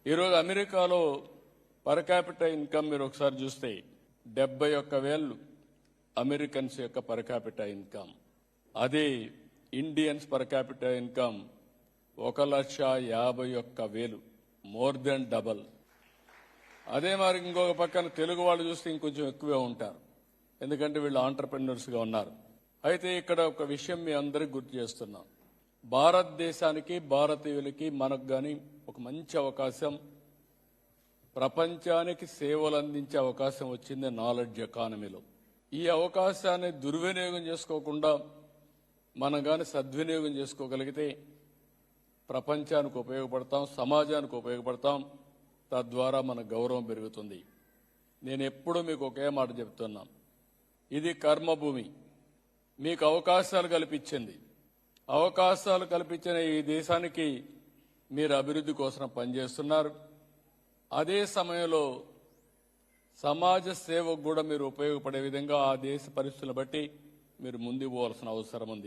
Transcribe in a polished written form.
ఈరోజు అమెరికాలో per capital income మీరు ఒకసారి చూస్తే 71,000 అమెరికన్స్ యొక్క పర్ క్యాపిటల్ ఇన్కమ్. అదే Indians per capital income 1,51,000, more than double. అదే మరి ఇంకొక పక్కన తెలుగు వాళ్ళు చూస్తే ఇంకొంచెం ఎక్కువే ఉంటారు, ఎందుకంటే వీళ్ళు ఆంటర్ప్రెన్యూర్స్గా ఉన్నారు. అయితే ఇక్కడ ఒక విషయం మీ అందరికీ గుర్తు చేస్తున్నాం. భారతదేశానికి, భారతీయులకి, మనకు కానీ ఒక మంచి అవకాశం, ప్రపంచానికి సేవలు అందించే అవకాశం వచ్చింది నాలెడ్జ్ ఎకానమీలో. ఈ అవకాశాన్ని దుర్వినియోగం చేసుకోకుండా మనం కానీ సద్వినియోగం చేసుకోగలిగితే ప్రపంచానికి ఉపయోగపడతాం, సమాజానికి ఉపయోగపడతాం. తద్వారా మన గౌరవం పెరుగుతుంది. నేను ఎప్పుడూ మీకు ఒకే మాట చెప్తున్నా, ఇది కర్మభూమి. మీకు అవకాశాలు కల్పించింది. అవకాశాలు కల్పించిన ఈ దేశానికి మీరు అభివృద్ధి కోసం పనిచేస్తున్నారు. అదే సమయంలో సమాజ సేవకు కూడా మీరు ఉపయోగపడే విధంగా ఆ దేశ పరిస్థితులను బట్టి మీరు ముందుకు పోవాల్సిన అవసరం ఉంది.